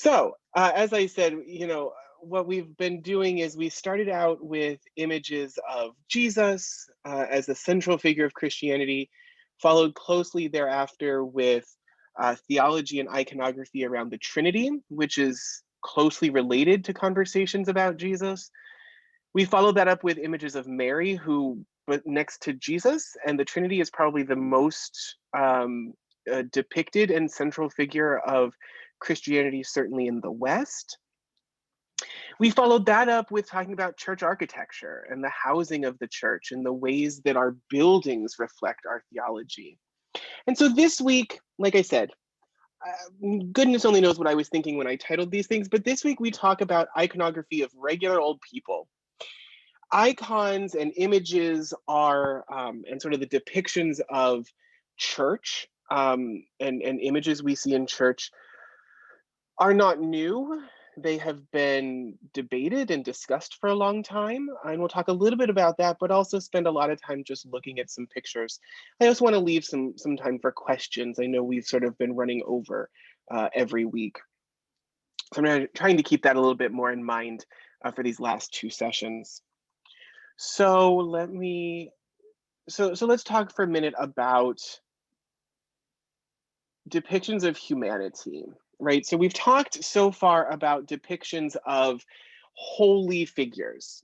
As I said, what we've been doing is we started out with images of Jesus as the central figure of Christianity, followed closely thereafter with theology and iconography around the Trinity, which is closely related to conversations about Jesus. We followed that up with images of Mary, who, but next to Jesus, and the Trinity is probably the most depicted and central figure of Christianity, certainly in the West. We followed that up with talking about church architecture and the housing of the church and the ways that our buildings reflect our theology. And so this week, like I said, goodness only knows what I was thinking when I titled these things, but this week we talk about iconography of regular old people. Icons and images are, and sort of the depictions of church and images we see in church are not new. They have been debated and discussed for a long time, and we'll talk a little bit about that, but also spend a lot of time just looking at some pictures. I also want to leave some time for questions. I know we've sort of been running over every week, so I'm trying to keep that a little bit more in mind for these last two sessions. So let's talk for a minute about depictions of humanity, right? So we've talked so far about depictions of holy figures,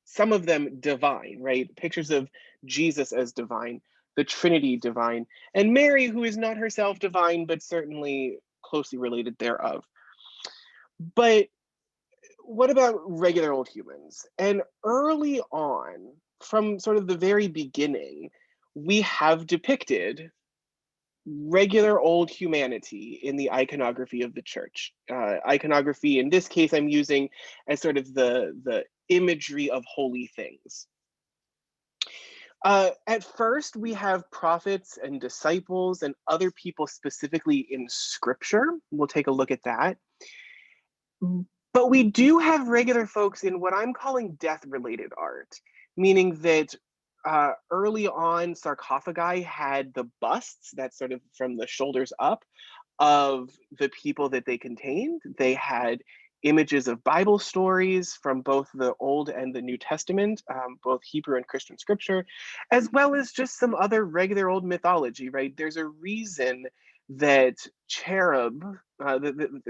some of them divine, right? Pictures of Jesus as divine, the Trinity divine, and Mary, who is not herself divine, but certainly closely related thereof. But what about regular old humans? And early on, from sort of the very beginning, we have depicted regular old humanity in the iconography of the church. Iconography, in this case, I'm using as sort of the imagery of holy things. At first, we have prophets and disciples and other people specifically in scripture. We'll take a look at that. But we do have regular folks in what I'm calling death-related art, meaning that early on, sarcophagi had the busts, that's sort of from the shoulders up, of the people that they contained. They had images of Bible stories from both the Old and the New Testament, both Hebrew and Christian scripture, as well as just some other regular old mythology, right? There's a reason that the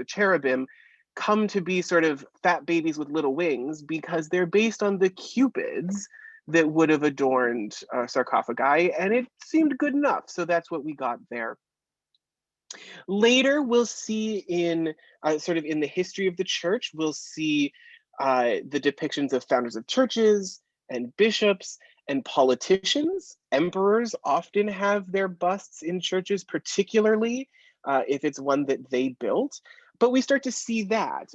cherubim come to be sort of fat babies with little wings because they're based on the cupids that would have adorned sarcophagi, and it seemed good enough. So that's what we got there. Later, we'll see in sort of in the history of the church, we'll see the depictions of founders of churches and bishops and politicians. Emperors often have their busts in churches, particularly if it's one that they built. But we start to see that.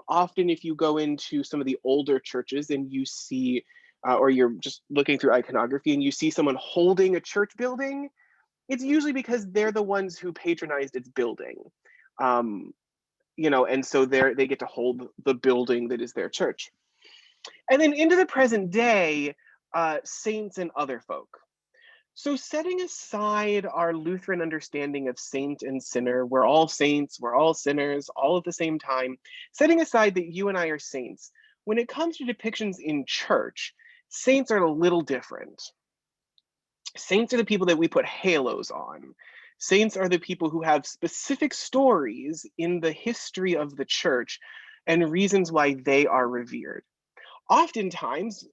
Often if you go into some of the older churches and you see, or you're just looking through iconography and you see someone holding a church building, it's usually because they're the ones who patronized its building. And so they get to hold the building that is their church. And then into the present day, saints and other folk. So setting aside our Lutheran understanding of saint and sinner, we're all saints, we're all sinners, all at the same time, setting aside that you and I are saints, when it comes to depictions in church, saints are a little different. Saints are the people that we put halos on. Saints are the people who have specific stories in the history of the church and reasons why they are revered. Oftentimes,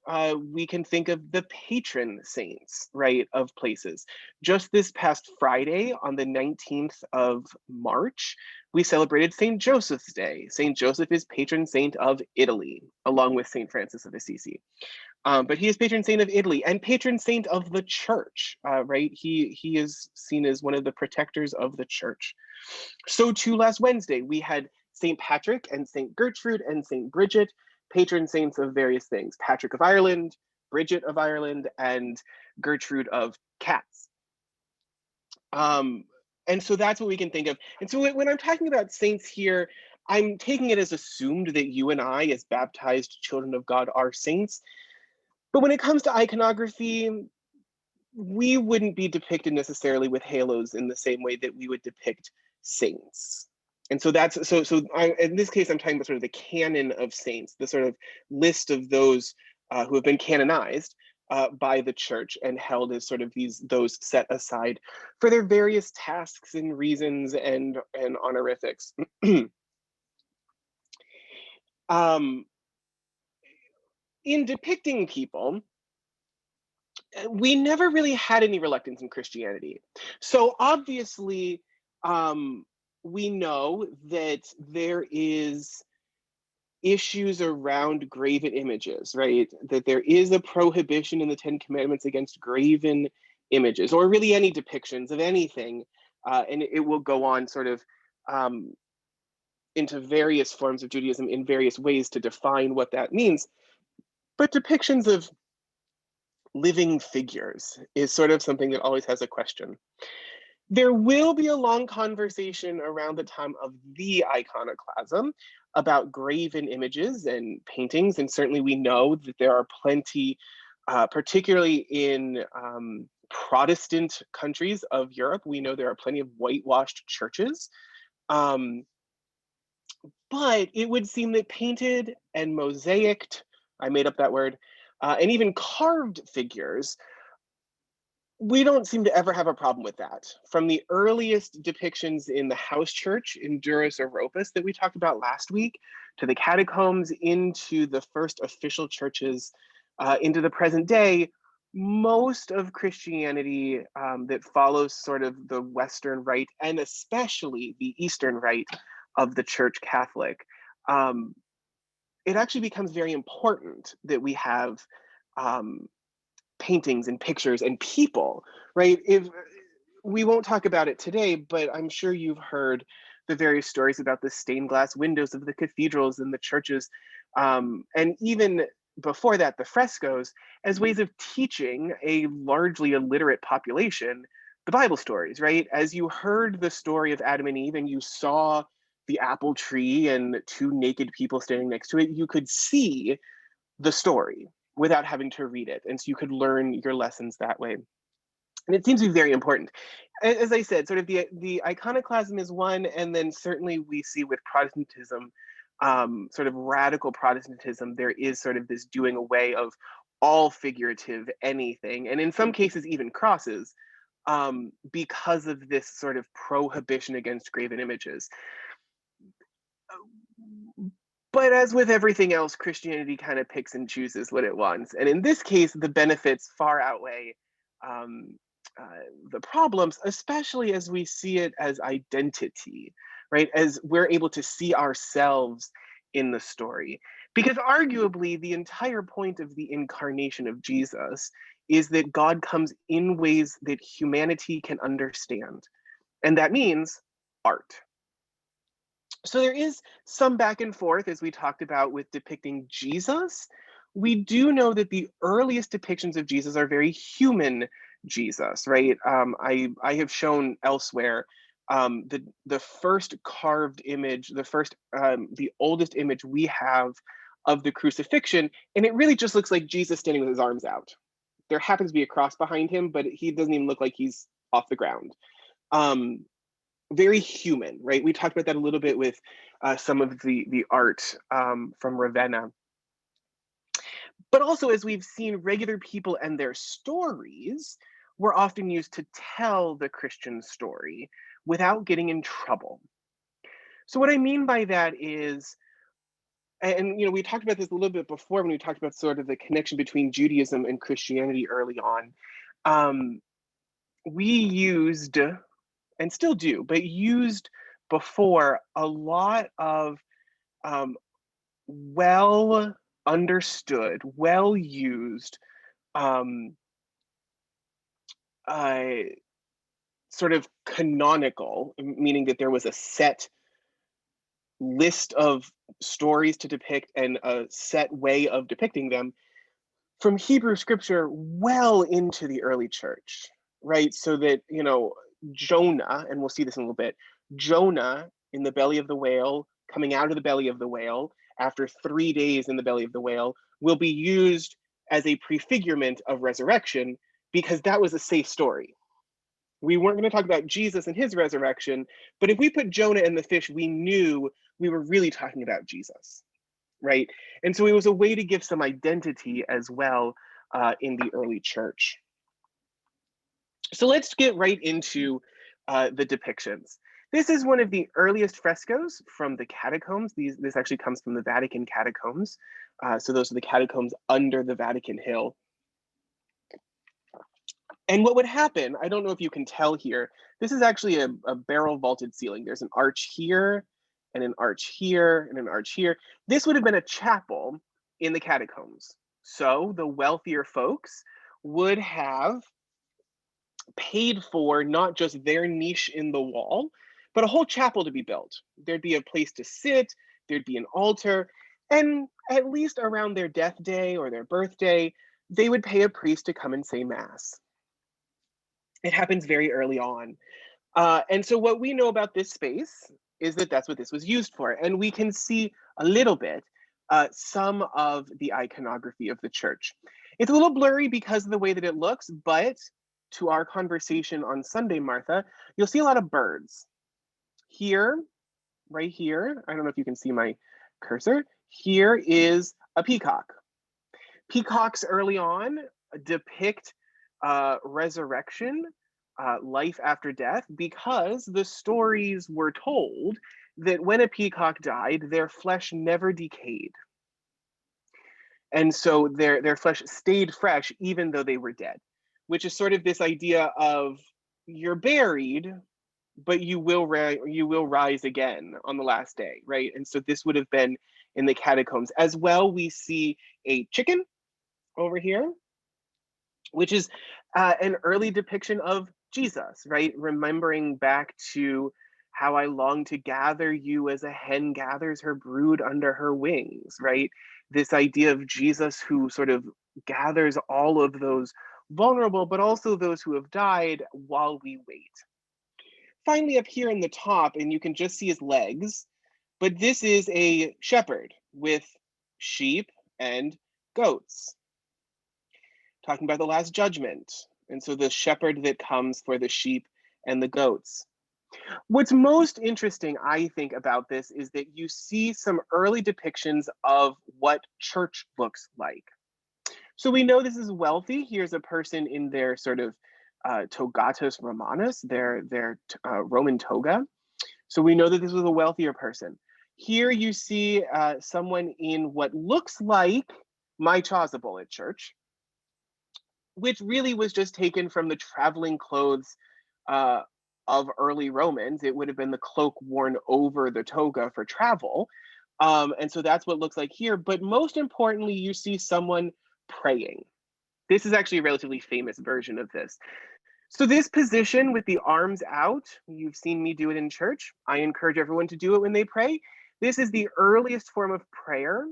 we can think of the patron saints, right, of places. Just this past Friday, on the 19th of March, we celebrated St. Joseph's Day. St. Joseph is patron saint of Italy, along with St. Francis of Assisi. But he is patron saint of Italy and patron saint of the church, right? He is seen as one of the protectors of the church. So too, last Wednesday, we had St. Patrick and St. Gertrude and St. Bridget, patron saints of various things. Patrick of Ireland, Bridget of Ireland, and Gertrude of cats. And so that's what we can think of. And so when I'm talking about saints here, I'm taking it as assumed that you and I, as baptized children of God, are saints. But when it comes to iconography, we wouldn't be depicted necessarily with halos in the same way that we would depict saints. And so in this case, I'm talking about sort of the canon of saints, the sort of list of those who have been canonized by the church and held as sort of those set aside for their various tasks and reasons and honorifics. In depicting people, we never really had any reluctance in Christianity. So obviously, we know that there is issues around graven images, right? That there is a prohibition in the Ten Commandments against graven images, or really any depictions of anything. And it will go on sort of into various forms of Judaism in various ways to define what that means. But depictions of living figures is sort of something that always has a question. There will be a long conversation around the time of the iconoclasm about graven images and paintings, and certainly we know that there are plenty, particularly in Protestant countries of Europe, we know there are plenty of whitewashed churches. But it would seem that painted and mosaicked, I made up that word, and even carved figures, we don't seem to ever have a problem with that. From the earliest depictions in the house church in Durus Europus that we talked about last week, to the catacombs, into the first official churches, into the present day, most of Christianity that follows sort of the Western rite, and especially the Eastern rite of the Church Catholic, it actually becomes very important that we have paintings and pictures and people, right? If we won't talk about it today, but I'm sure you've heard the various stories about the stained glass windows of the cathedrals and the churches, and even before that, the frescoes, as ways of teaching a largely illiterate population the Bible stories, right? As you heard the story of Adam and Eve and you saw the apple tree and two naked people standing next to it, you could see the story without having to read it. And so you could learn your lessons that way. And it seems to be very important. As I said, sort of the iconoclasm is one, and then certainly we see with Protestantism, sort of radical Protestantism, there is sort of this doing away of all figurative anything, and in some cases even crosses, because of this sort of prohibition against graven images. But as with everything else, Christianity kind of picks and chooses what it wants. And in this case, the benefits far outweigh um, the problems, especially as we see it as identity, right? As we're able to see ourselves in the story. Because arguably, the entire point of the incarnation of Jesus is that God comes in ways that humanity can understand. And that means art. So there is some back and forth, as we talked about, with depicting Jesus. We do know that the earliest depictions of Jesus are very human Jesus, right? I have shown elsewhere the first carved image, the oldest image we have of the crucifixion, and it really just looks like Jesus standing with his arms out. There happens to be a cross behind him, but he doesn't even look like he's off the ground. Very human, right? We talked about that a little bit with some of the art from Ravenna. But also, as we've seen, regular people and their stories were often used to tell the Christian story without getting in trouble. So what I mean by that is, and we talked about this a little bit before when we talked about sort of the connection between Judaism and Christianity early on. We used, and still do, but used before, a lot of well understood, well used, uh, sort of canonical, meaning that there was a set list of stories to depict and a set way of depicting them from Hebrew scripture well into the early church, right? So that, Jonah, and we'll see this in a little bit, Jonah in the belly of the whale, coming out of the belly of the whale after 3 days in the belly of the whale, will be used as a prefigurement of resurrection because that was a safe story. We weren't going to talk about Jesus and his resurrection, but if we put Jonah and the fish, we knew we were really talking about Jesus, right? And so it was a way to give some identity as well in the early church. So let's get right into the depictions. This is one of the earliest frescoes from the catacombs. This actually comes from the Vatican catacombs. So those are the catacombs under the Vatican Hill. And what would happen, I don't know if you can tell here, this is actually a barrel vaulted ceiling. There's an arch here, and an arch here, and an arch here. This would have been a chapel in the catacombs. So the wealthier folks would have paid for not just their niche in the wall, but a whole chapel to be built. There'd be a place to sit, there'd be an altar, and at least around their death day or their birthday, they would pay a priest to come and say mass. It happens very early on. And so what we know about this space is that that's what this was used for. And we can see a little bit some of the iconography of the church. It's a little blurry because of the way that it looks, but to our conversation on Sunday, Martha, you'll see a lot of birds. Here, right here, I don't know if you can see my cursor, here is a peacock. Peacocks early on depict resurrection, life after death, because the stories were told that when a peacock died, their flesh never decayed. And so their flesh stayed fresh even though they were dead, which is sort of this idea of you're buried, but you will rise again on the last day, right? And so this would have been in the catacombs. As well, we see a chicken over here, which is an early depiction of Jesus, right? Remembering back to how I long to gather you as a hen gathers her brood under her wings, right? This idea of Jesus who sort of gathers all of those vulnerable, but also those who have died while we wait. Finally, up here in the top, and you can just see his legs, but this is a shepherd with sheep and goats, talking about the last judgment. And so the shepherd that comes for the sheep and the goats. What's most interesting, I think, about this is that you see some early depictions of what church looks like. So we know this is wealthy. Here's a person in their sort of togatus romanus, their Roman toga. So we know that this was a wealthier person. Here you see someone in what looks like my chasuble at church, which really was just taken from the traveling clothes of early Romans. It would have been the cloak worn over the toga for travel. And so that's what it looks like here. But most importantly, you see someone praying. This is actually a relatively famous version of this. So this position with the arms out, you've seen me do it in church. I encourage everyone to do it when they pray. This is the earliest form of prayer,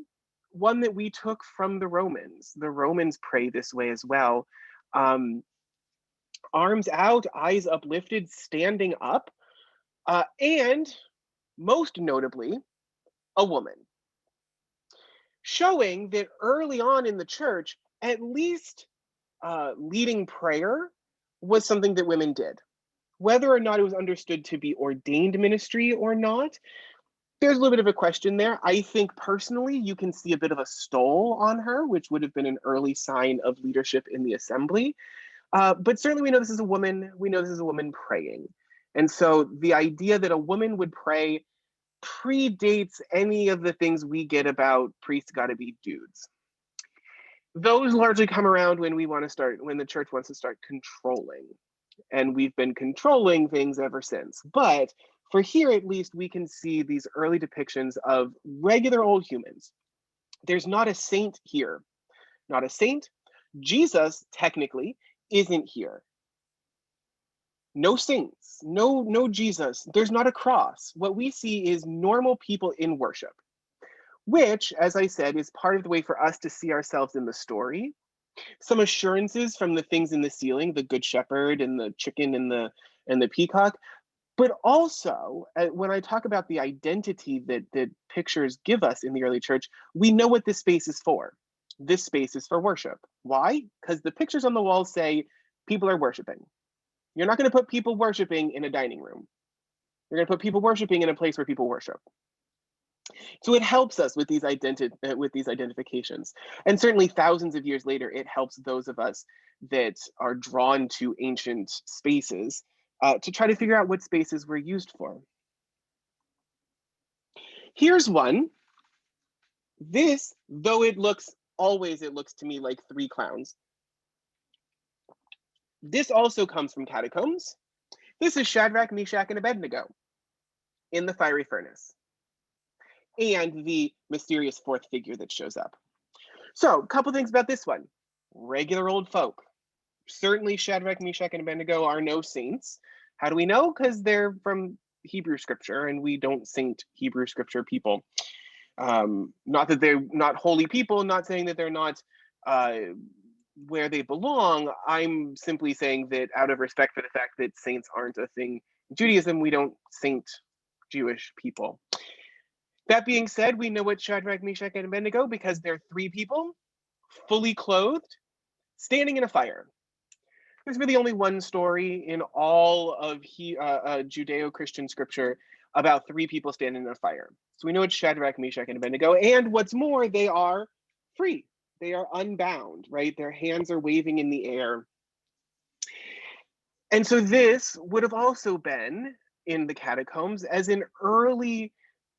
one that we took from the Romans. The Romans pray this way as well. Arms out, eyes uplifted, standing up, and most notably, a woman. Showing that early on in the church, at least leading prayer was something that women did. Whether or not it was understood to be ordained ministry or not, there's a little bit of a question there. I think personally, you can see a bit of a stole on her, which would have been an early sign of leadership in the assembly. But certainly we know this is a woman. We know this is a woman praying. And so the idea that a woman would pray predates any of the things we get about priests gotta be dudes. Those largely come around when when the church wants to start controlling. And we've been controlling things ever since. But for here, at least, we can see these early depictions of regular old humans. There's not a saint here, not a saint. Jesus, technically, isn't here. No saints, no Jesus. There's not a cross. What we see is normal people in worship, which, as I said, is part of the way for us to see ourselves in the story. Some assurances from the things in the ceiling, the good shepherd and the chicken and the peacock, but also when I talk about the identity that pictures give us in the early church, we know what this space is for. This space is for worship. Why? Because the pictures on the wall say people are worshiping. You're not going to put people worshiping in a dining room. You're going to put people worshiping in a place where people worship. So it helps us with these identifications, and certainly thousands of years later, it helps those of us that are drawn to ancient spaces to try to figure out what spaces were used for. Here's one. This, though it looks to me like three clowns. This also comes from catacombs. This is Shadrach, Meshach, and Abednego in the fiery furnace, and the mysterious fourth figure that shows up. So, a couple things about this one. Regular old folk. Certainly Shadrach, Meshach, and Abednego are no saints. How do we know? Because they're from Hebrew scripture, and we don't saint Hebrew scripture people. Not that they're not holy people, not saying that they're not where they belong. I'm simply saying that out of respect for the fact that saints aren't a thing in Judaism, we don't saint Jewish people. That being said, we know what Shadrach, Meshach, and Abednego because they're three people, fully clothed, standing in a fire. There's really only one story in all of Judeo-Christian scripture about three people standing in a fire. So we know it's Shadrach, Meshach, and Abednego. And what's more, they are free. They are unbound, right? Their hands are waving in the air. And so this would have also been in the catacombs as an early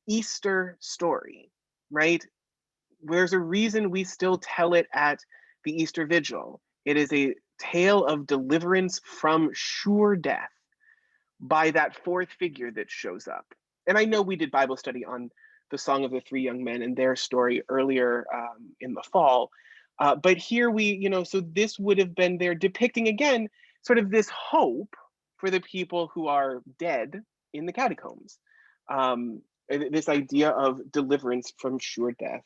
Easter story, right? There's a reason we still tell it at the Easter Vigil. It is a tale of deliverance from sure death by that fourth figure that shows up. And I know we did Bible study on the Song of the Three Young Men and their story earlier in the fall. But here so this would have been there depicting again, sort of this hope for the people who are dead in the catacombs. This idea of deliverance from sure death.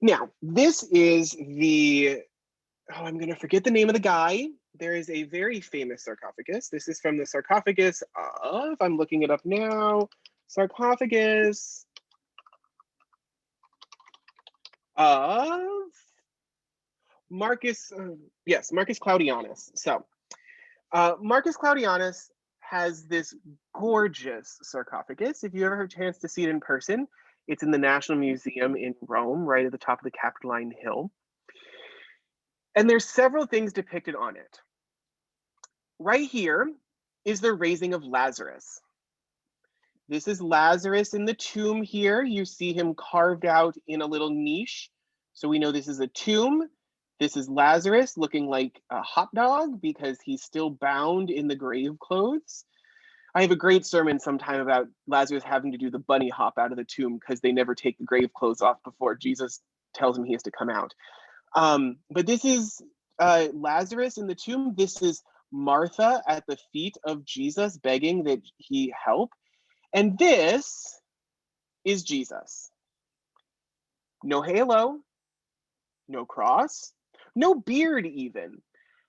Now, this is I'm going to forget the name of the guy. There is a very famous sarcophagus. This is from the sarcophagus of, I'm looking it up now, sarcophagus of Marcus Claudianus. So Marcus Claudianus has this gorgeous sarcophagus. If you ever have a chance to see it in person, it's in the National Museum in Rome, right at the top of the Capitoline Hill. And there's several things depicted on it. Right here is the raising of Lazarus. This is Lazarus in the tomb here. You see him carved out in a little niche. So we know this is a tomb. This is Lazarus looking like a hot dog because he's still bound in the grave clothes. I have a great sermon sometime about Lazarus having to do the bunny hop out of the tomb because they never take the grave clothes off before Jesus tells him he has to come out. But this is Lazarus in the tomb. This is Martha at the feet of Jesus begging that he help. And this is Jesus. No halo, no cross, no beard even.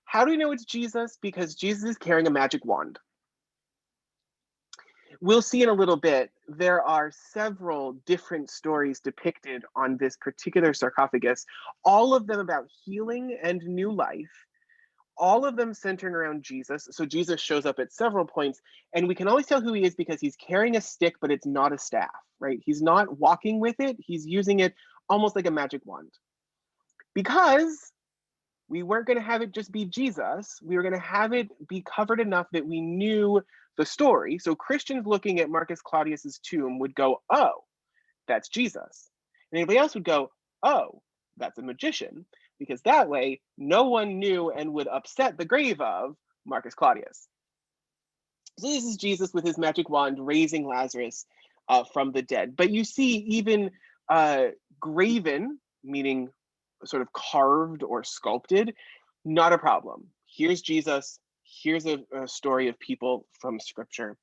How do we know it's Jesus? Because Jesus is carrying a magic wand. We'll see in a little bit, there are several different stories depicted on this particular sarcophagus, all of them about healing and new life, all of them centering around Jesus. So Jesus shows up at several points, and we can always tell who he is because he's carrying a stick, but it's not a staff, right? He's not walking with it. He's using it almost like a magic wand. Because we weren't going to have it just be Jesus. We were going to have it be covered enough that we knew the story. So Christians looking at Marcus Claudius's tomb would go, oh, that's Jesus. And anybody else would go, oh, that's a magician. Because that way, no one knew and would upset the grave of Marcus Claudius. So this is Jesus with his magic wand raising Lazarus from the dead. But you see even graven, meaning sort of carved or sculpted, not a problem. Here's Jesus. Here's a story of people from scripture.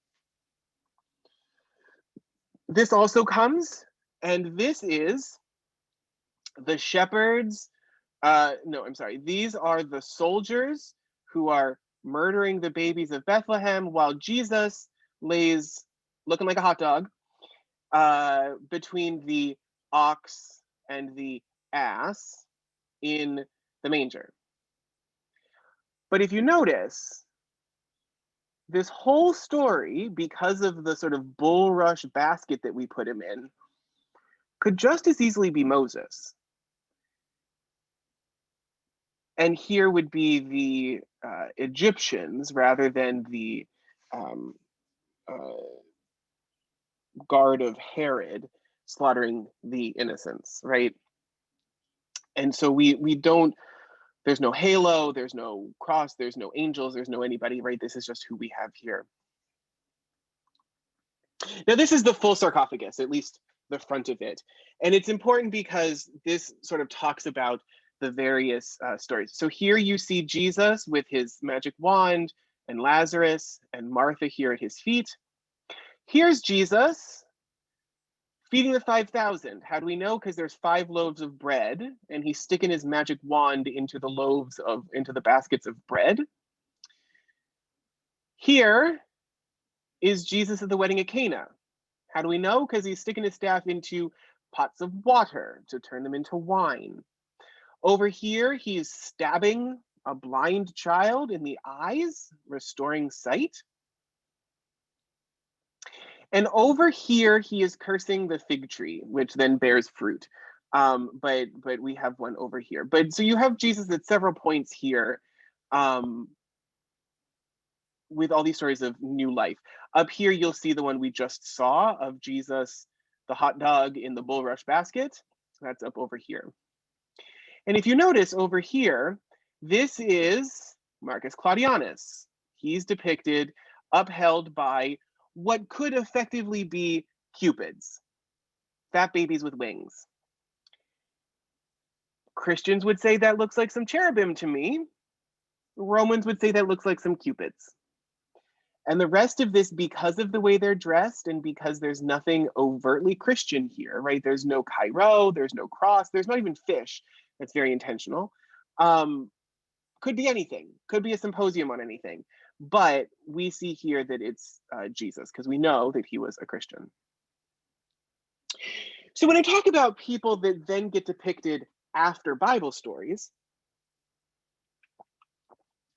This also comes, and this is the shepherds. These are the soldiers who are murdering the babies of Bethlehem while Jesus lays looking like a hot dog between the ox and the ass in the manger. But if you notice, this whole story, because of the sort of bulrush basket that we put him in, could just as easily be Moses. And here would be the Egyptians rather than the um, uh, guard of Herod slaughtering the innocents, right? And so we don't, there's no halo, there's no cross, there's no angels, there's no anybody, right? This is just who we have here. Now, this is the full sarcophagus, at least the front of it. And it's important because this sort of talks about the various stories. So here you see Jesus with his magic wand and Lazarus and Martha here at his feet. Here's Jesus feeding the 5,000. How do we know? Because there's 5 loaves of bread and he's sticking his magic wand into the baskets of bread. Here is Jesus at the wedding at Cana. How do we know? Because he's sticking his staff into pots of water to turn them into wine. Over here, he's stabbing a blind child in the eyes, restoring sight. And over here, he is cursing the fig tree, which then bears fruit. But we have one over here. But so you have Jesus at several points here with all these stories of new life. Up here, you'll see the one we just saw of Jesus, the hot dog in the bulrush basket. That's up over here. And if you notice over here, this is Marcus Claudianus. He's depicted upheld by what could effectively be cupids, fat babies with wings. Christians would say that looks like some cherubim to me. Romans would say that looks like some cupids. And the rest of this, because of the way they're dressed and because there's nothing overtly Christian here, right? There's no Chi-Rho, there's no cross, there's not even fish. That's very intentional. Could be anything, could be a symposium on anything. But we see here that it's Jesus, because we know that he was a Christian. So when I talk about people that then get depicted after Bible stories,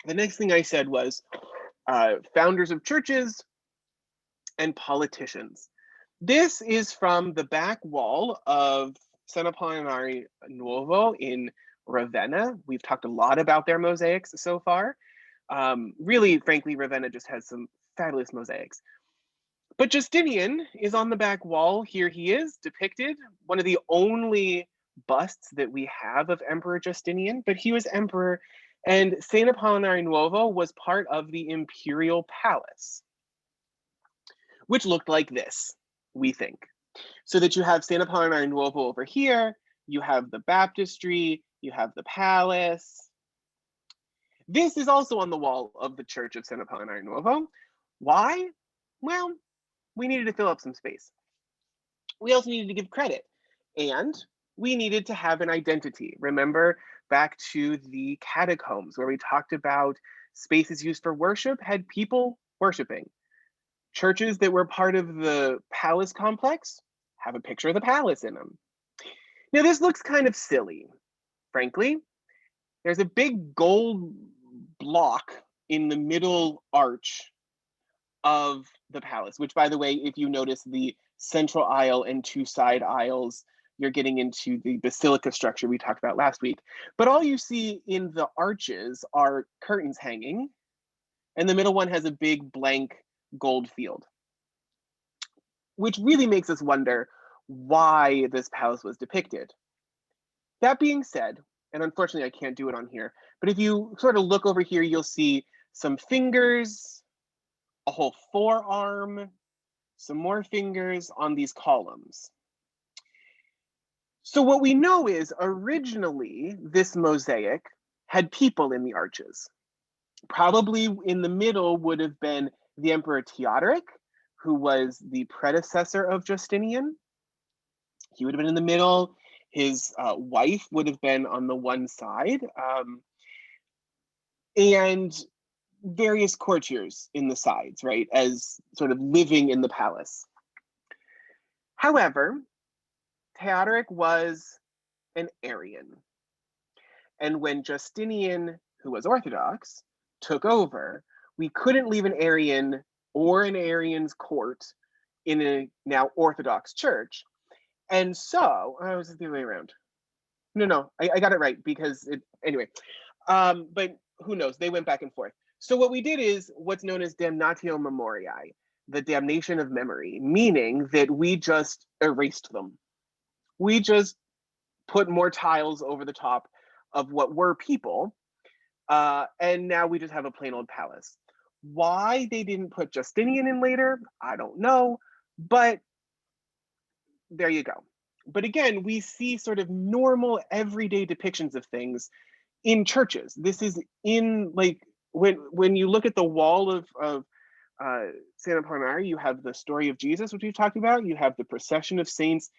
the next thing I said was founders of churches and politicians. This is from the back wall of San Apollinare Nuovo in Ravenna. We've talked a lot about their mosaics so far. Really, frankly, Ravenna just has some fabulous mosaics. But Justinian is on the back wall. Here he is depicted, one of the only busts that we have of Emperor Justinian, but he was emperor, and San Apollinare Nuovo was part of the imperial palace, which looked like this, we think. So that you have San Apollinare Nuovo over here, you have the baptistry, you have the palace. This is also on the wall of the church of San Apollinare Nuovo. Why? Well, we needed to fill up some space. We also needed to give credit, and we needed to have an identity. Remember back to the catacombs where we talked about spaces used for worship had people worshiping. Churches that were part of the palace complex have a picture of the palace in them. Now, this looks kind of silly, frankly. There's a big gold block in the middle arch of the palace, which, by the way, if you notice the central aisle and 2 side aisles, you're getting into the basilica structure we talked about last week. But all you see in the arches are curtains hanging, and the middle one has a big blank gold field, which really makes us wonder why this palace was depicted. That being said, and unfortunately I can't do it on here, but if you sort of look over here, you'll see some fingers, a whole forearm, some more fingers on these columns. So what we know is originally this mosaic had people in the arches. Probably in the middle would have been the Emperor Theodoric, who was the predecessor of Justinian. He would have been in the middle. His wife would have been on the one side. And various courtiers in the sides, right, as sort of living in the palace. However, Theodoric was an Arian. And when Justinian, who was Orthodox, took over. We couldn't leave an Arian or an Arian's court in a now Orthodox church. And so, I was the other way around. No, I got it right because anyway. But who knows? They went back and forth. So what we did is what's known as damnatio memoriae, the damnation of memory, meaning that we just erased them. We just put more tiles over the top of what were people, and now we just have a plain old palace. Why they didn't put Justinian in later, I don't know, but there you go. But again, we see sort of normal everyday depictions of things in churches. This is in, like, when you look at the wall of Santa Apollinaria, you have the story of Jesus, which we've talked about. You have the procession of saints,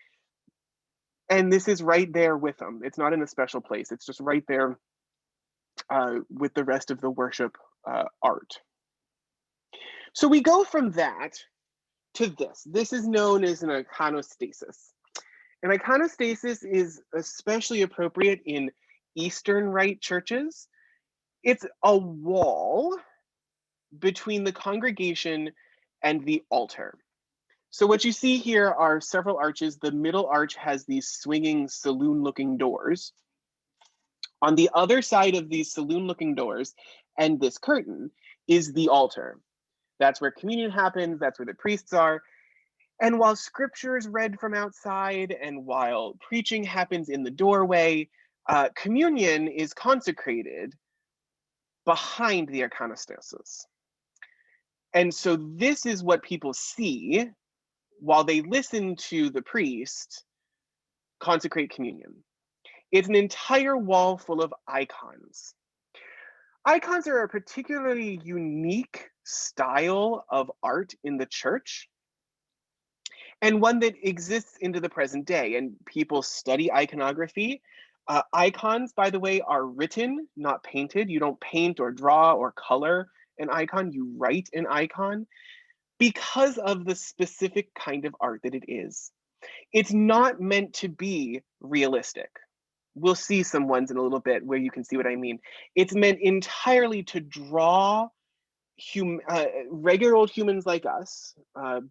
and this is right there with them. It's not in a special place. It's just right there with the rest of the worship art. So we go from that to this. This is known as an iconostasis. An iconostasis is especially appropriate in Eastern Rite churches. It's a wall between the congregation and the altar. So what you see here are several arches. The middle arch has these swinging saloon-looking doors. On the other side of these saloon-looking doors and this curtain is the altar. That's where communion happens, that's where the priests are. And while scripture is read from outside and while preaching happens in the doorway, communion is consecrated behind the iconostasis. And so this is what people see while they listen to the priest consecrate communion. It's an entire wall full of icons. Icons are a particularly unique style of art in the church, and one that exists into the present day. And people study iconography. Icons, by the way, are written, not painted. You don't paint or draw or color an icon, you write an icon because of the specific kind of art that it is. It's not meant to be realistic. We'll see some ones in a little bit where you can see what I mean. It's meant entirely to draw regular old humans like us,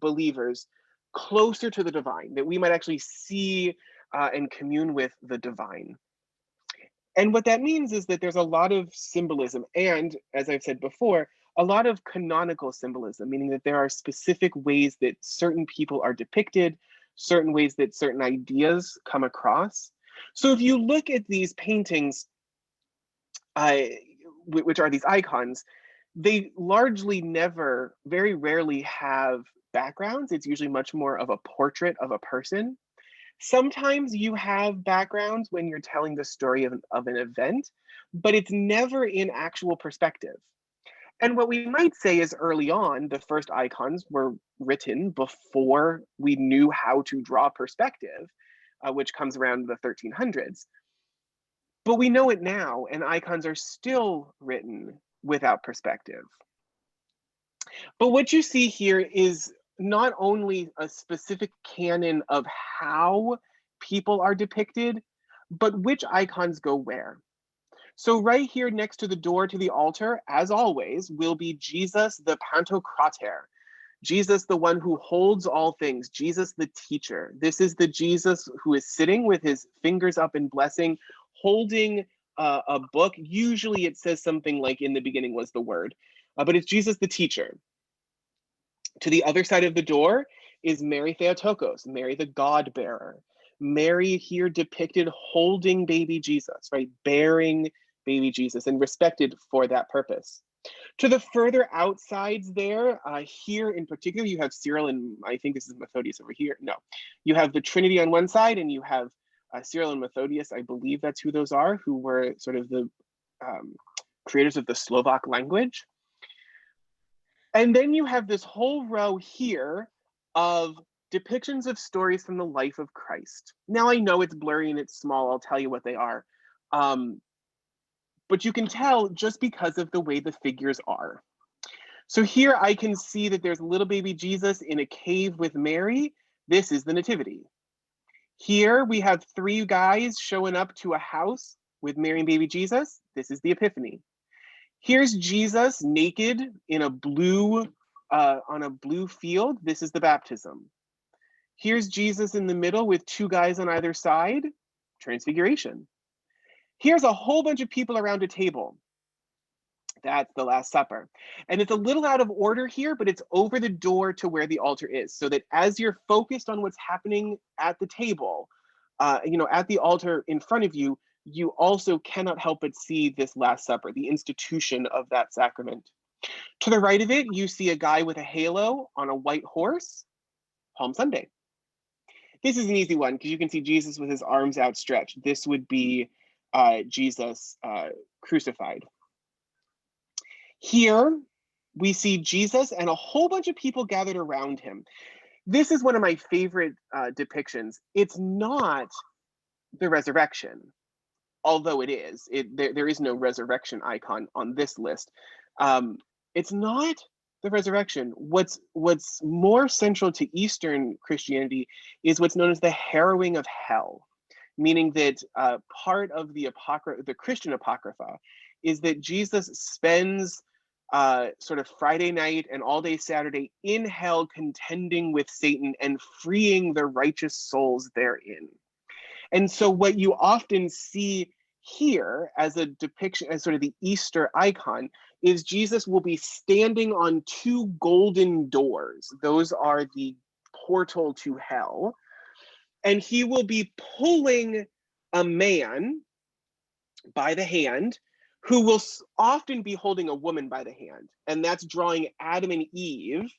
believers, closer to the divine, that we might actually see and commune with the divine. And what that means is that there's a lot of symbolism and, as I've said before, a lot of canonical symbolism, meaning that there are specific ways that certain people are depicted, certain ways that certain ideas come across. So if you look at these paintings, which are these icons, they largely never, very rarely have backgrounds. It's usually much more of a portrait of a person. Sometimes you have backgrounds when you're telling the story of an event, but it's never in actual perspective. And what we might say is early on, the first icons were written before we knew how to draw perspective, which comes around the 1300s. But we know it now, and icons are still written without perspective. But what you see here is not only a specific canon of how people are depicted, but which icons go where. So right here next to the door to the altar, as always, will be Jesus the Pantocrator. Jesus, the one who holds all things, Jesus the teacher. This is the Jesus who is sitting with his fingers up in blessing, holding a book. Usually it says something like "in the beginning was the word," but it's Jesus the teacher. To the other side of the door is Mary Theotokos, Mary the God bearer. Mary here depicted holding baby Jesus, right? Bearing baby Jesus and respected for that purpose. To the further outsides there, here in particular, you have Cyril and I think this is Methodius over here. No, you have the Trinity on one side and you have Cyril and Methodius, I believe that's who those are, who were sort of the creators of the Slovak language. And then you have this whole row here of depictions of stories from the life of Christ. Now I know it's blurry and it's small, I'll tell you what they are. But you can tell just because of the way the figures are. So here I can see that there's little baby Jesus in a cave with Mary. This is the Nativity. Here we have three guys showing up to a house with Mary and baby Jesus. This is the Epiphany. Here's Jesus naked in a blue, on a blue field. This is the baptism. Here's Jesus in the middle with two guys on either side, transfiguration. Here's a whole bunch of people around a table. That's the Last Supper. And it's a little out of order here, but it's over the door to where the altar is, so that as you're focused on what's happening at the table, at the altar in front of you, you also cannot help but see this Last Supper, the institution of that sacrament. To the right of it, you see a guy with a halo on a white horse, Palm Sunday. This is an easy one because you can see Jesus with his arms outstretched. This would be Jesus crucified. Here we see Jesus and a whole bunch of people gathered around him. This is one of my favorite depictions. It's not the resurrection, although it is. There is no resurrection icon on this list. It's not the resurrection. What's more central to Eastern Christianity is what's known as the harrowing of hell, meaning that part of the Christian Apocrypha is that Jesus spends sort of Friday night and all day Saturday in hell contending with Satan and freeing the righteous souls therein. And so what you often see here as a depiction, as sort of the Easter icon, is Jesus will be standing on two golden doors. Those are the portal to hell. And he will be pulling a man by the hand who will often be holding a woman by the hand. And that's drawing Adam and Eve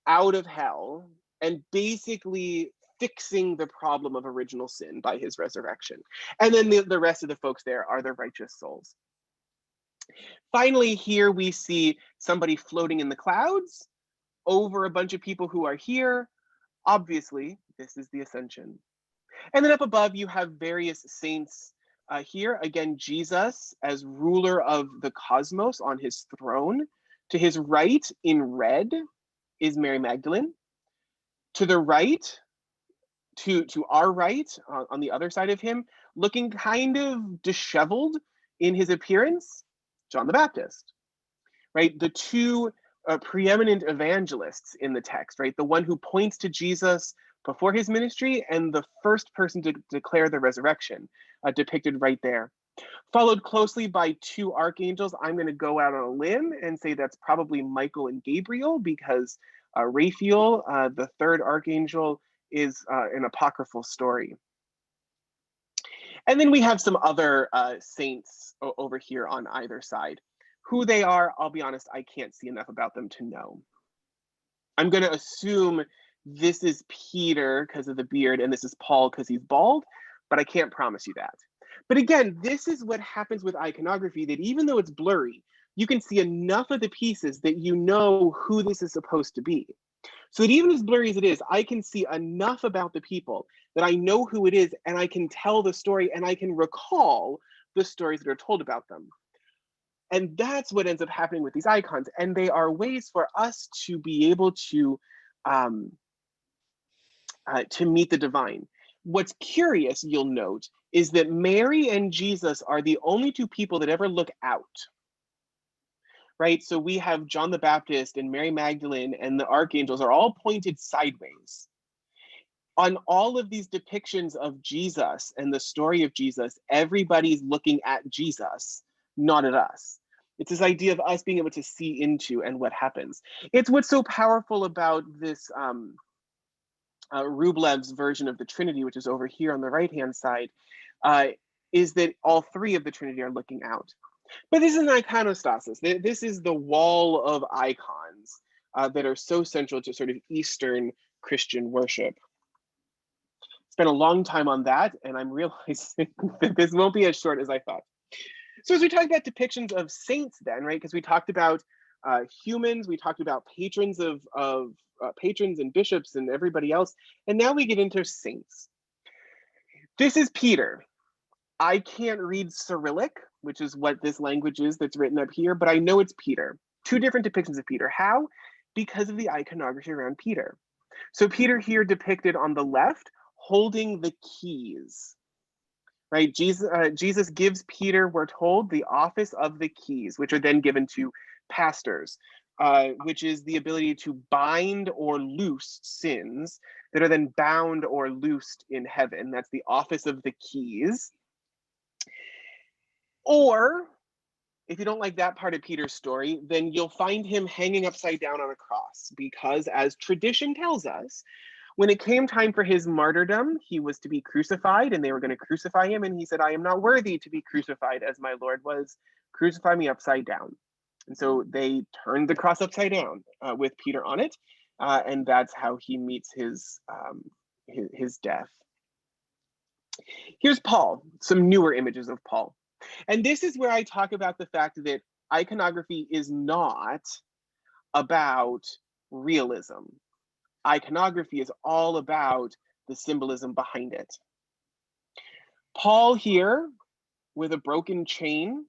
out of hell and basically fixing the problem of original sin by his resurrection. And then the rest of the folks there are the righteous souls. Finally, here we see somebody floating in the clouds over a bunch of people who are here. Obviously, this is the Ascension. And then up above, you have various saints here. Again, Jesus as ruler of the cosmos on his throne. To his right in red is Mary Magdalene. To the right, to our right, on the other side of him, looking kind of disheveled in his appearance, John the Baptist, right? The two preeminent evangelists in the text, right? The one who points to Jesus before his ministry and the first person to declare the resurrection, depicted right there. Followed closely by two archangels. I'm going to go out on a limb and say that's probably Michael and Gabriel, because Raphael, the third archangel, is an apocryphal story. And then we have some other saints over here on either side. Who they are, I'll be honest, I can't see enough about them to know. I'm going to assume this is Peter because of the beard and this is Paul because he's bald, but I can't promise you that. But again, this is what happens with iconography, that even though it's blurry, you can see enough of the pieces that you know who this is supposed to be. So that even as blurry as it is, I can see enough about the people that I know who it is, and I can tell the story and I can recall the stories that are told about them. And that's what ends up happening with these icons. And they are ways for us to be able to meet the divine. What's curious, you'll note, is that Mary and Jesus are the only two people that ever look out. Right? So we have John the Baptist and Mary Magdalene and the archangels are all pointed sideways. On all of these depictions of Jesus and the story of Jesus, everybody's looking at Jesus, not at us. It's this idea of us being able to see into and what happens. It's what's so powerful about this Rublev's version of the Trinity, which is over here on the right-hand side, is that all three of the Trinity are looking out. But this is an iconostasis. This is the wall of icons that are so central to sort of Eastern Christian worship. Spent a long time on that, and I'm realizing that this won't be as short as I thought. So as we talk about depictions of saints then, right, because we talked about humans, we talked about patrons of patrons and bishops and everybody else, and now we get into saints. This is Peter. I can't read Cyrillic, which is what this language is that's written up here, but I know it's Peter. Two different depictions of Peter. How? Because of the iconography around Peter. So Peter here depicted on the left, holding the keys, right? Jesus gives Peter, we're told, the office of the keys, which are then given to pastors, which is the ability to bind or loose sins that are then bound or loosed in heaven. That's the office of the keys. Or if you don't like that part of Peter's story, then you'll find him hanging upside down on a cross, because as tradition tells us, when it came time for his martyrdom, he was to be crucified and they were going to crucify him. And he said, I am not worthy to be crucified as my Lord was. Crucify me upside down. And so they turned the cross upside down with Peter on it. And that's how he meets his death. Here's Paul, some newer images of Paul. And this is where I talk about the fact that iconography is not about realism. Iconography is all about the symbolism behind it. Paul here with a broken chain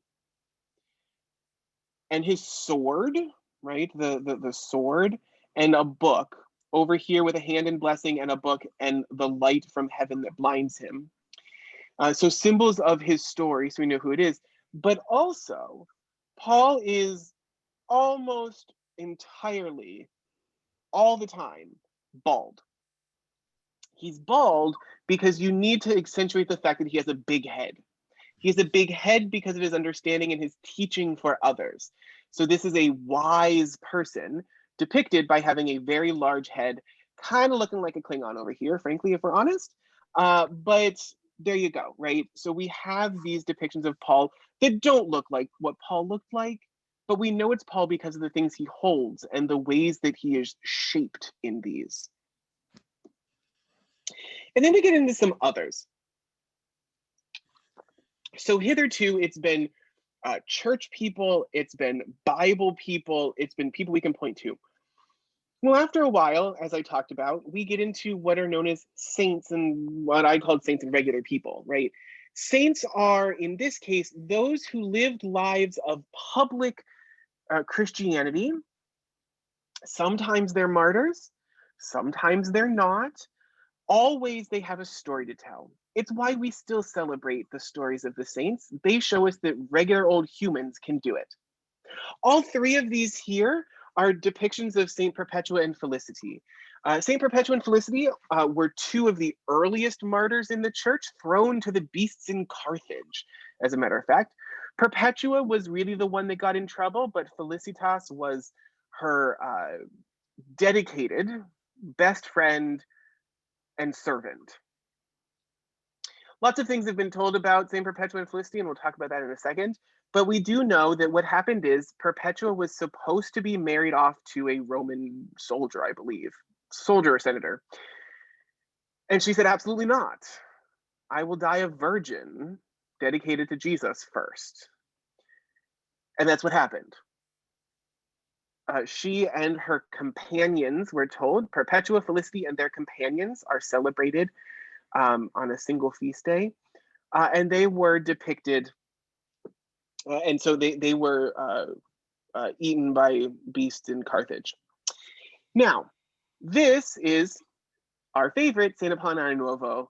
and his sword, right? The sword and a book over here with a hand in blessing and a book and the light from heaven that blinds him. So symbols of his story, so we know who it is. But also, Paul is almost entirely, all the time, bald. He's bald because you need to accentuate the fact that he has a big head. He has a big head because of his understanding and his teaching for others. So this is a wise person depicted by having a very large head, kind of looking like a Klingon over here, frankly, if we're honest. But there you go, right? So we have these depictions of Paul that don't look like what Paul looked like, but we know it's Paul because of the things he holds and the ways that he is shaped in these. And then we get into some others. So hitherto, it's been church people, it's been Bible people, it's been people we can point to. Well, after a while, as I talked about, we get into what are known as saints and what I called saints and regular people, right? Saints are, in this case, those who lived lives of public Christianity. Sometimes they're martyrs, sometimes they're not. Always they have a story to tell. It's why we still celebrate the stories of the saints. They show us that regular old humans can do it. All three of these here are depictions of Saint Perpetua and Felicity. Saint Perpetua and Felicity were two of the earliest martyrs in the church, thrown to the beasts in Carthage, as a matter of fact. Perpetua was really the one that got in trouble, but Felicitas was her dedicated best friend and servant. Lots of things have been told about St. Perpetua and Felicity, and we'll talk about that in a second. But we do know that what happened is Perpetua was supposed to be married off to a Roman soldier, I believe, soldier or senator. And she said, absolutely not. I will die a virgin dedicated to Jesus first. And that's what happened. She and her companions, we're told, Perpetua, Felicity, and their companions are celebrated on a single feast day. And they were depicted, and so they were eaten by beasts in Carthage. Now, this is our favorite, Saint Apollinare Nuovo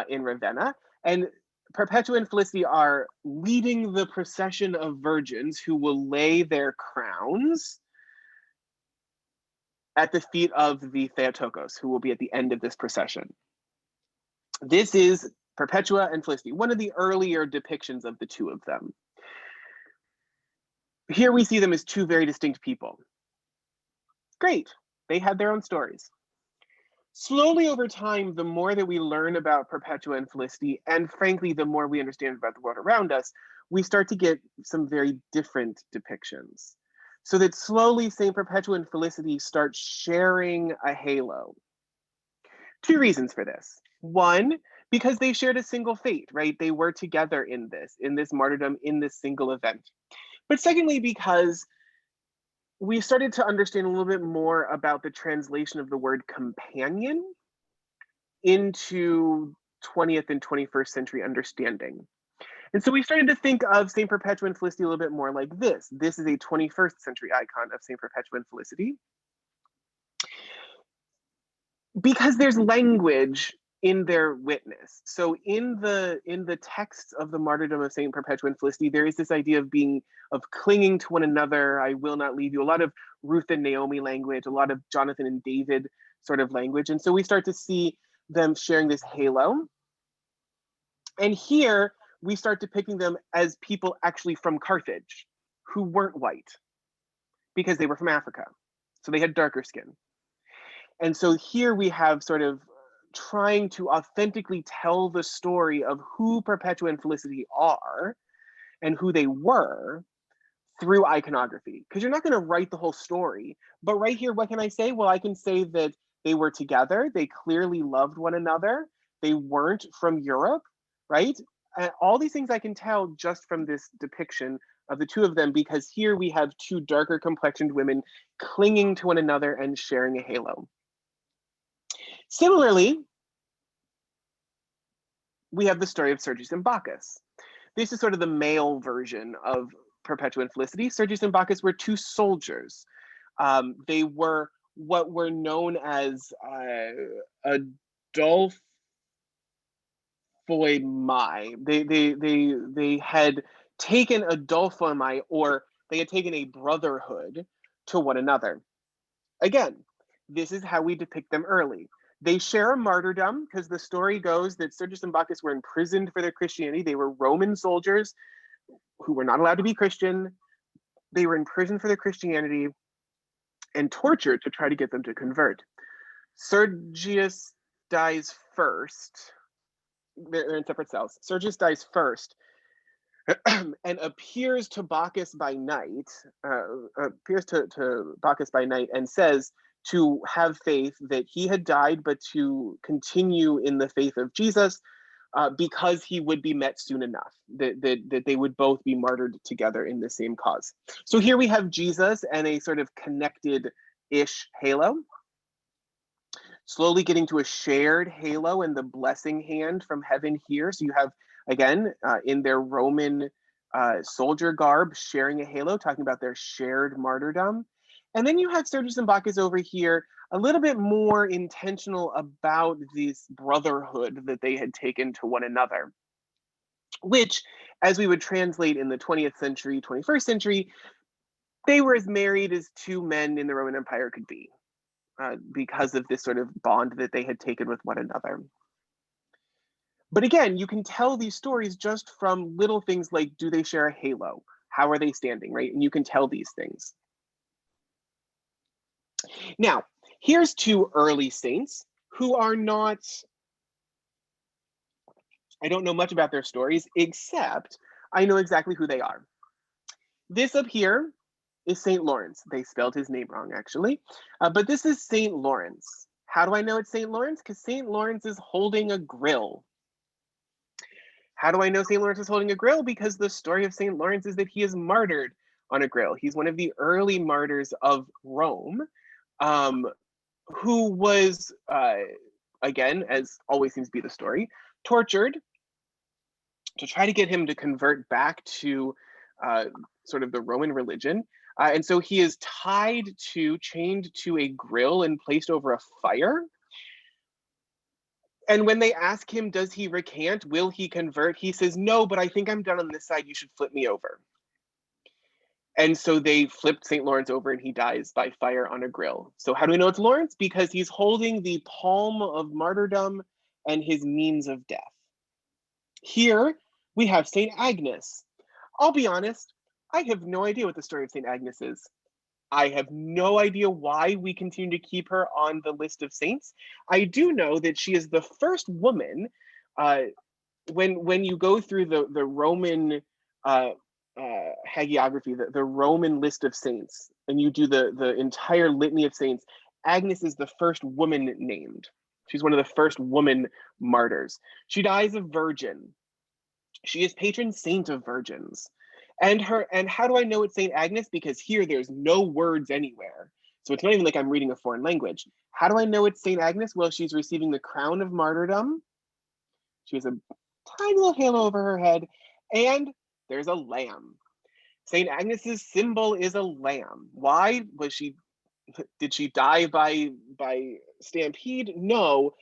in Ravenna. And Perpetua and Felicity are leading the procession of virgins who will lay their crowns at the feet of the Theotokos, who will be at the end of this procession. This is Perpetua and Felicity, one of the earlier depictions of the two of them. Here we see them as two very distinct people. Great, they had their own stories. Slowly over time, the more that we learn about Perpetua and Felicity, and frankly, the more we understand about the world around us, we start to get some very different depictions. So that slowly St. Perpetua and Felicity start sharing a halo. Two reasons for this. One, because they shared a single fate, right? They were together in this martyrdom, in this single event. But secondly, because we started to understand a little bit more about the translation of the word companion into 20th and 21st century understanding. And so we started to think of St. Perpetua and Felicity a little bit more like this. This is a 21st century icon of St. Perpetua and Felicity. Because there's language in their witness. So in the texts of the martyrdom of Saint Perpetua and Felicity, there is this idea of clinging to one another. I will not leave you. A lot of Ruth and Naomi language, a lot of Jonathan and David sort of language. And so we start to see them sharing this halo. And here we start depicting them as people actually from Carthage who weren't white because they were from Africa. So they had darker skin. And so here we have sort of trying to authentically tell the story of who Perpetua and Felicity are and who they were through iconography. Because you're not going to write the whole story. But right here, what can I say? Well, I can say that they were together. They clearly loved one another. They weren't from Europe, right? And all these things I can tell just from this depiction of the two of them, because here we have two darker complexioned women clinging to one another and sharing a halo. Similarly, we have the story of Sergius and Bacchus. This is sort of the male version of Perpetua and Felicity. Sergius and Bacchus were two soldiers. They were what were known as Adolphoi Mai. They had taken Adolphoi Mai, or they had taken a brotherhood to one another. Again, this is how we depict them early. They share a martyrdom because the story goes that Sergius and Bacchus were imprisoned for their Christianity. They were Roman soldiers who were not allowed to be Christian. They were imprisoned for their Christianity and tortured to try to get them to convert. Sergius dies first. They're in separate cells. Sergius dies first and appears to Bacchus by night, and says to have faith that he had died, but to continue in the faith of Jesus, because he would be met soon enough, that they would both be martyred together in the same cause. So here we have Jesus and a sort of connected-ish halo, slowly getting to a shared halo and the blessing hand from heaven here. So you have, again, in their Roman soldier garb, sharing a halo, talking about their shared martyrdom. And then you have Sergius and Bacchus over here, a little bit more intentional about this brotherhood that they had taken to one another, which, as we would translate in the 20th century, 21st century, they were as married as two men in the Roman Empire could be, because of this sort of bond that they had taken with one another. But again, you can tell these stories just from little things like, do they share a halo? How are they standing, right? And you can tell these things. Now, here's two early saints who are not, I don't know much about their stories, except I know exactly who they are. This up here is St. Lawrence. They spelled his name wrong, actually. But this is St. Lawrence. How do I know it's St. Lawrence? Because St. Lawrence is holding a grill. How do I know St. Lawrence is holding a grill? Because the story of St. Lawrence is that he is martyred on a grill. He's one of the early martyrs of Rome, who was, again, as always seems to be the story, tortured to try to get him to convert back to sort of the Roman religion. And so he is chained to a grill and placed over a fire. And when they ask him, does he recant? Will he convert? He says, no, but I think I'm done on this side. You should flip me over. And so they flipped St. Lawrence over and he dies by fire on a grill. So how do we know it's Lawrence? Because he's holding the palm of martyrdom and his means of death. Here we have St. Agnes. I'll be honest, I have no idea what the story of St. Agnes is. I have no idea why we continue to keep her on the list of saints. I do know that she is the first woman, when you go through the Roman hagiography, the Roman list of saints, and you do the entire litany of saints, Agnes is the first woman named. She's one of the first woman martyrs. She dies a virgin. She is patron saint of virgins. And how do I know it's St. Agnes? Because here there's no words anywhere. So it's not even like I'm reading a foreign language. How do I know it's St. Agnes? Well, she's receiving the crown of martyrdom. She has a tiny little halo over her head, and there's a lamb. St. Agnes's symbol is a lamb. Why? Did she die by stampede? No.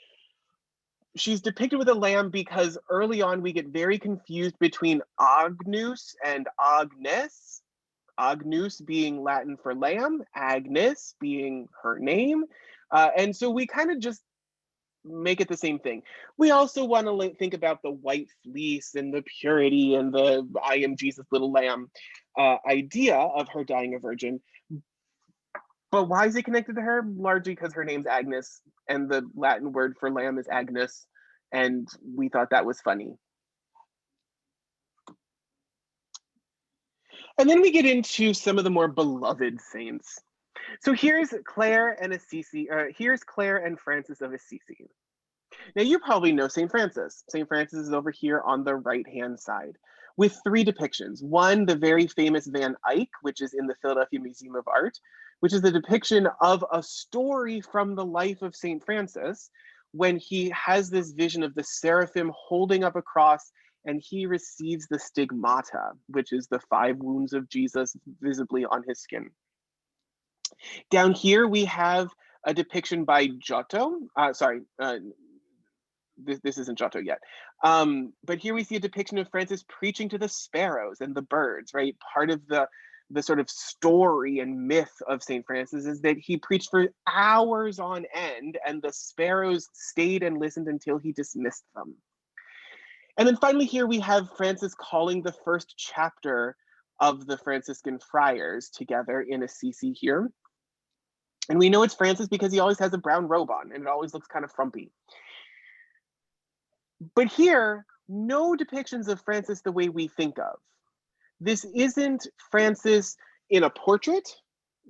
she's depicted with a lamb because early on we get very confused between Agnus and Agnes. Agnus being Latin for lamb, Agnes being her name. And so we kind of just make it the same thing. We also want to think about the white fleece and the purity and the I am Jesus little lamb idea of her dying a virgin. But why is it connected to her? Largely because her name's Agnes and the Latin word for lamb is Agnus. And we thought that was funny. And then we get into some of the more beloved saints. So here's Clare and Assisi, here's Clare and Francis of Assisi. Now you probably know St. Francis. St. Francis is over here on the right-hand side with three depictions. One, the very famous Van Eyck, which is in the Philadelphia Museum of Art, which is the depiction of a story from the life of St. Francis when he has this vision of the seraphim holding up a cross and he receives the stigmata, which is the 5 wounds of Jesus visibly on his skin. Down here we have a depiction by Giotto. This isn't Giotto yet. But here we see a depiction of Francis preaching to the sparrows and the birds, right? Part of the sort of story and myth of St. Francis is that he preached for hours on end and the sparrows stayed and listened until he dismissed them. And then finally here we have Francis calling the first chapter of the Franciscan friars together in Assisi here. And we know it's Francis because he always has a brown robe on and it always looks kind of frumpy. But here, no depictions of Francis the way we think of. This isn't Francis in a portrait.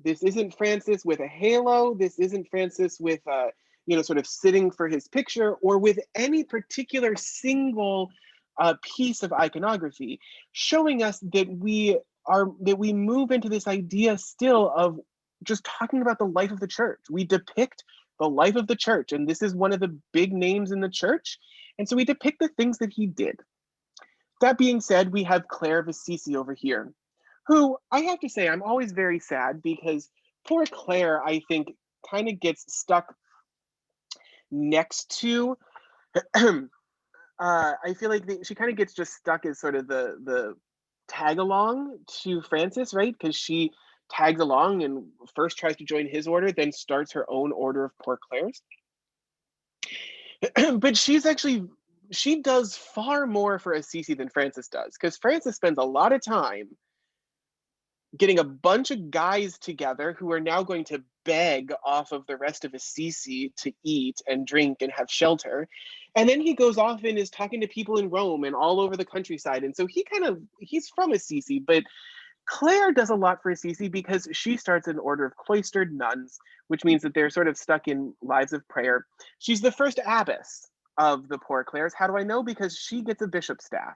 This isn't Francis with a halo. This isn't Francis with, sort of sitting for his picture or with any particular single piece of iconography, showing us that we move into this idea still of just talking about the life of the church. We depict the life of the church, and this is one of the big names in the church. And so we depict the things that he did. That being said, we have Clare of Assisi over here, who I have to say, I'm always very sad because poor Clare, I think, kind of gets stuck next to, I feel like she kind of gets just stuck as sort of the tag along to Francis, right? Because she tags along and first tries to join his order, then starts her own order of Poor Clares. But she does far more for Assisi than Francis does, because Francis spends a lot of time getting a bunch of guys together who are now going to beg off of the rest of Assisi to eat and drink and have shelter. And then he goes off and is talking to people in Rome and all over the countryside. And so he's from Assisi, but Clare does a lot for Assisi because she starts an order of cloistered nuns, which means that they're sort of stuck in lives of prayer. She's the first abbess of the Poor Clares. How do I know? Because she gets a bishop's staff.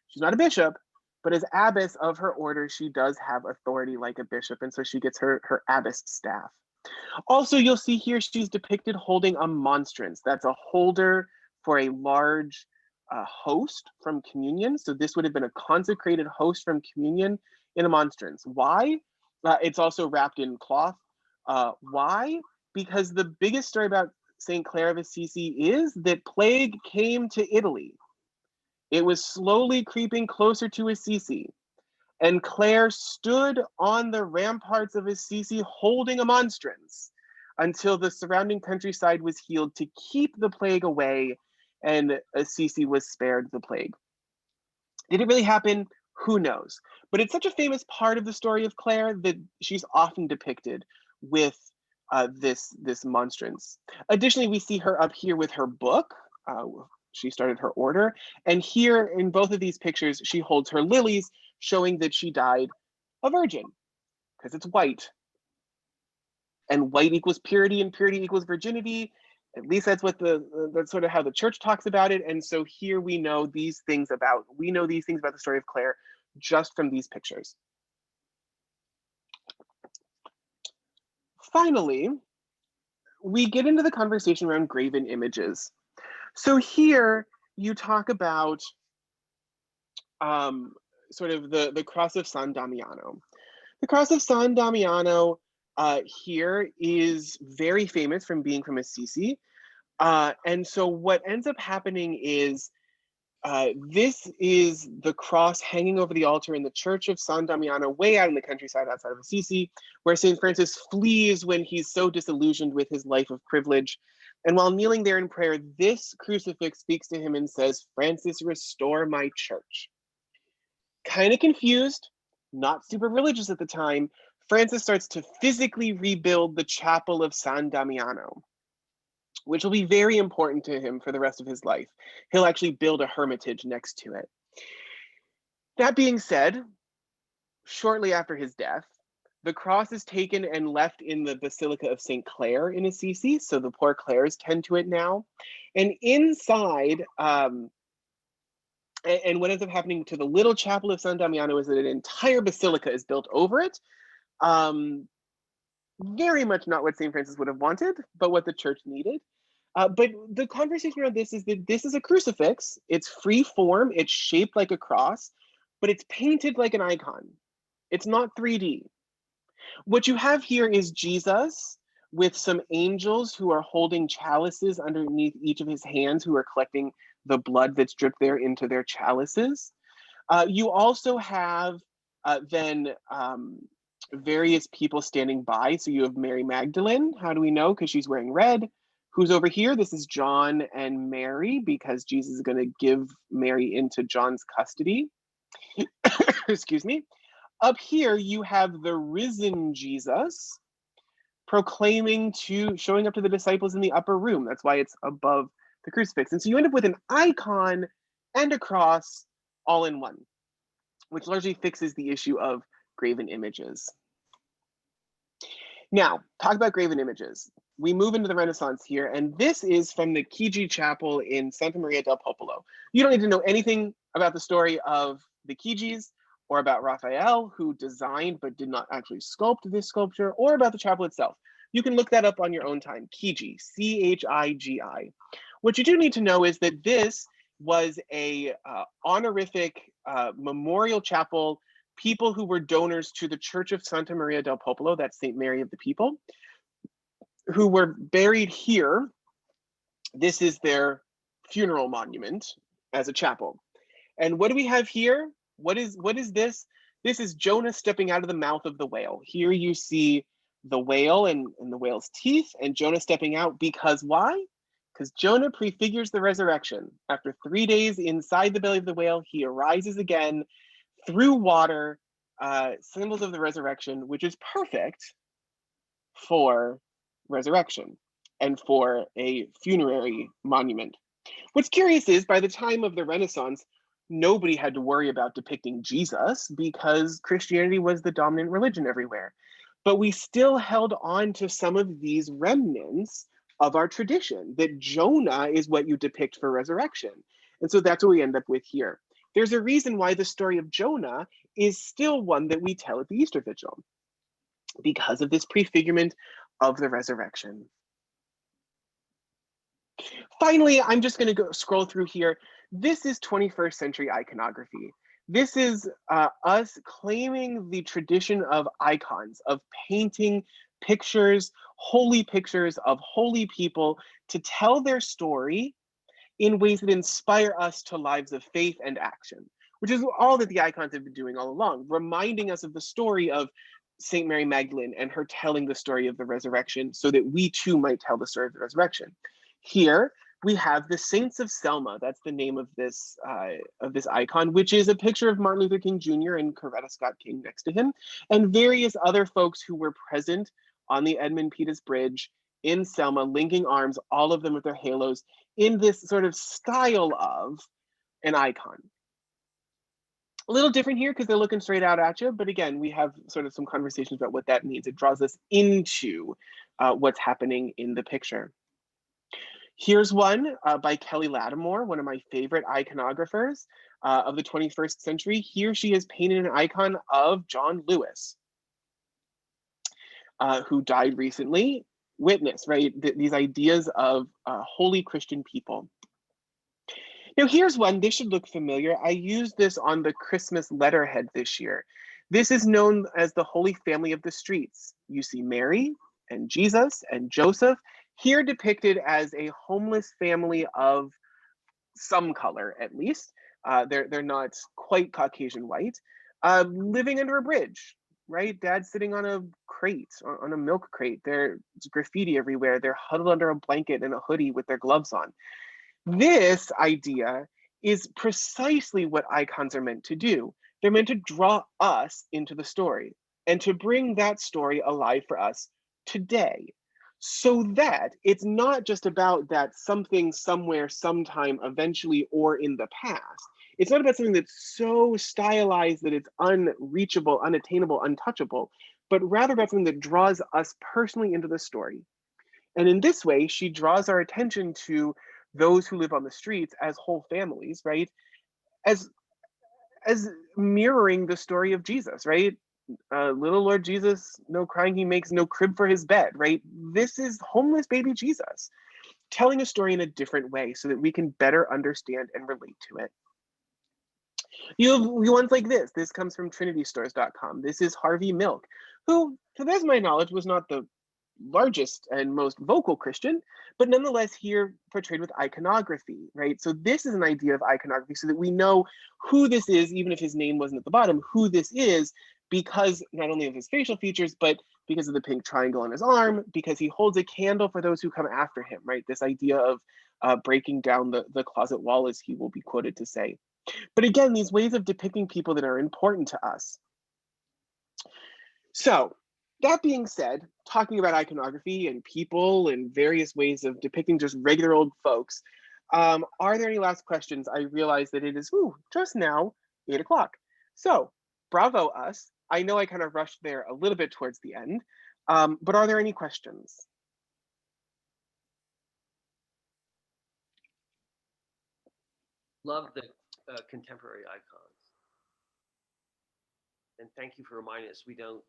She's not a bishop, but as abbess of her order, she does have authority like a bishop, and so she gets her abbess staff. Also, you'll see here she's depicted holding a monstrance. That's a holder for a large host from communion. So this would have been a consecrated host from communion in a monstrance. Why? It's also wrapped in cloth. Why? Because the biggest story about St. Clare of Assisi is that plague came to Italy. It was slowly creeping closer to Assisi. And Clare stood on the ramparts of Assisi holding a monstrance until the surrounding countryside was healed to keep the plague away and Assisi was spared the plague. Did it really happen? Who knows? But it's such a famous part of the story of Clare that she's often depicted with this monstrance. Additionally, we see her up here with her book. She started her order. And here in both of these pictures, she holds her lilies, showing that she died a virgin, because it's white. And white equals purity and purity equals virginity. At least that's what that's sort of how the church talks about it. And so here we know these things about the story of Clare just from these pictures. Finally, we get into the conversation around graven images. So here you talk about sort of the cross of San Damiano. The cross of San Damiano here is very famous from being from Assisi. And so what ends up happening is this is the cross hanging over the altar in the church of San Damiano, way out in the countryside outside of Assisi, where St. Francis flees when he's so disillusioned with his life of privilege. And while kneeling there in prayer, this crucifix speaks to him and says, "Francis, restore my church." Kind of confused, not super religious at the time, Francis starts to physically rebuild the chapel of San Damiano, which will be very important to him for the rest of his life. He'll actually build a hermitage next to it. That being said, shortly after his death, the cross is taken and left in the Basilica of St. Clare in Assisi, so the poor Clares tend to it now. And inside, and what ends up happening to the little chapel of San Damiano is that an entire basilica is built over it. Very much not what St. Francis would have wanted, but what the church needed. But the conversation around this is that this is a crucifix. It's free form, it's shaped like a cross, but it's painted like an icon. It's not 3D. What you have here is Jesus with some angels who are holding chalices underneath each of his hands, who are collecting the blood that's dripped there into their chalices. You also have then various people standing by. So you have Mary Magdalene. How do we know? Because she's wearing red. Who's over here? This is John and Mary, because Jesus is going to give Mary into John's custody. Excuse me. Up here, you have the risen Jesus showing up to the disciples in the upper room. That's why it's above the crucifix. And so you end up with an icon and a cross all in one, which largely fixes the issue of graven images. Now, talk about graven images. We move into the Renaissance here, and this is from the Chigi Chapel in Santa Maria del Popolo. You don't need to know anything about the story of the Chigis or about Raphael, who designed but did not actually sculpt this sculpture, or about the chapel itself. You can look that up on your own time. Chigi, C-H-I-G-I. What you do need to know is that this was a honorific memorial chapel. People who were donors to the Church of Santa Maria del Popolo, that's St. Mary of the People, who were buried here. This is their funeral monument as a chapel. And what do we have here? What is this? This is Jonah stepping out of the mouth of the whale. Here you see the whale and the whale's teeth, and Jonah stepping out. Because why? Because Jonah prefigures the resurrection. After 3 days inside the belly of the whale, he arises again through water, symbols of the resurrection, which is perfect for resurrection and for a funerary monument. What's curious is, by the time of the Renaissance, nobody had to worry about depicting Jesus because Christianity was the dominant religion everywhere. But we still held on to some of these remnants of our tradition, that Jonah is what you depict for resurrection. And so that's what we end up with here. There's a reason why the story of Jonah is still one that we tell at the Easter Vigil, because of this prefigurement of the resurrection. Finally, I'm just going to scroll through here. This is 21st century iconography. This is us claiming the tradition of icons, of painting pictures, holy pictures of holy people, to tell their story in ways that inspire us to lives of faith and action, which is all that the icons have been doing all along, reminding us of the story of St. Mary Magdalene and her telling the story of the resurrection so that we too might tell the story of the resurrection. Here we have the Saints of Selma. That's the name of this icon, which is a picture of Martin Luther King Jr. and Coretta Scott King next to him, and various other folks who were present on the Edmund Pettus Bridge in Selma, linking arms, all of them with their halos, in this sort of style of an icon. A little different here because they're looking straight out at you, but again, we have sort of some conversations about what that means. It draws us into what's happening in the picture. Here's one by Kelly Lattimore, one of my favorite iconographers of the 21st century. Here she has painted an icon of John Lewis, who died recently. Witness, right? These ideas of holy Christian people. Now here's one, this should look familiar. I used this on the Christmas letterhead this year. This is known as the Holy Family of the Streets. You see Mary and Jesus and Joseph here depicted as a homeless family of some color, at least. They're not quite Caucasian white, living under a bridge, right? Dad's sitting on a crate, on a milk crate. There's graffiti everywhere. They're huddled under a blanket and a hoodie with their gloves on. This idea is precisely what icons are meant to do. They're meant to draw us into the story and to bring that story alive for us today, so that it's not just about that something, somewhere, sometime, eventually, or in the past. It's not about something that's so stylized that it's unreachable, unattainable, untouchable, but rather about something that draws us personally into the story. And in this way, she draws our attention to those who live on the streets as whole families, right? As as mirroring the story of Jesus, right? Little Lord Jesus, no crying he makes, no crib for his bed, right? This is homeless baby Jesus telling a story in a different way so that we can better understand and relate to it. You have ones like this. This comes from trinitystores.com. This is Harvey Milk, who, to the best of my knowledge, was not the largest and most vocal Christian, but nonetheless here portrayed with iconography, right? So this is an idea of iconography so that we know who this is, even if his name wasn't at the bottom, who this is, because not only of his facial features, but because of the pink triangle on his arm, because he holds a candle for those who come after him, right? This idea of breaking down the closet wall, as he will be quoted to say. But again, these ways of depicting people that are important to us. So that being said, talking about iconography and people and various ways of depicting just regular old folks, are there any last questions? I realize that it is just now 8 o'clock. So bravo us. I know I kind of rushed there a little bit towards the end, but are there any questions? Love the contemporary icons. And thank you for reminding us we don't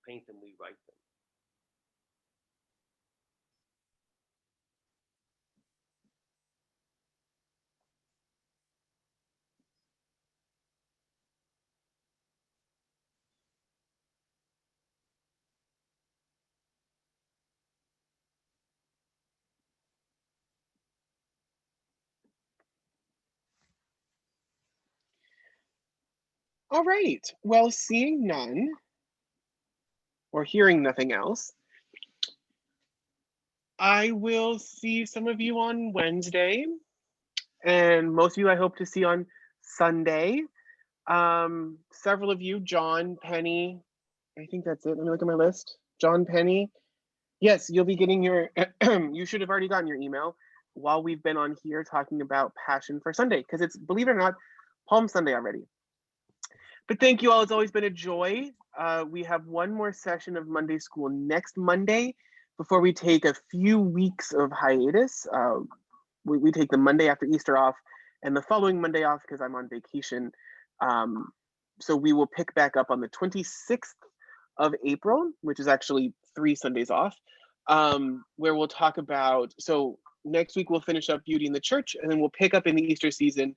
paint them, we write them. All right. Well, seeing none or hearing nothing else, I will see some of you on Wednesday, and most of you I hope to see on Sunday. Several of you, John, Penny, I think that's it. Let me look at my list. John, Penny. Yes, you'll be getting your, you should have already gotten your email while we've been on here talking about Passion for Sunday, because it's, believe it or not, Palm Sunday already. But thank you all. It's always been a joy. We have one more session of Monday School next Monday before we take a few weeks of hiatus. We take the Monday after Easter off and the following Monday off because I'm on vacation. So we will pick back up on the 26th of April, which is actually 3 Sundays off, where we'll talk about, so next week we'll finish up Beauty in the Church, and then we'll pick up in the Easter season,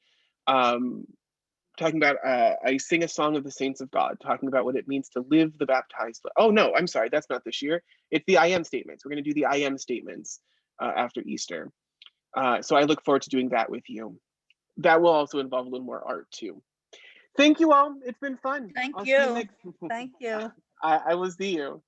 talking about I Sing a Song of the Saints of God, talking about what it means to live the baptized. Oh no, I'm sorry, that's not this year. It's the I am statements. We're going to do the I am statements after Easter. So I look forward to doing that with you. That will also involve a little more art too. Thank you all. It's been fun. Thank I'll you. see you next. Thank you. I will see you.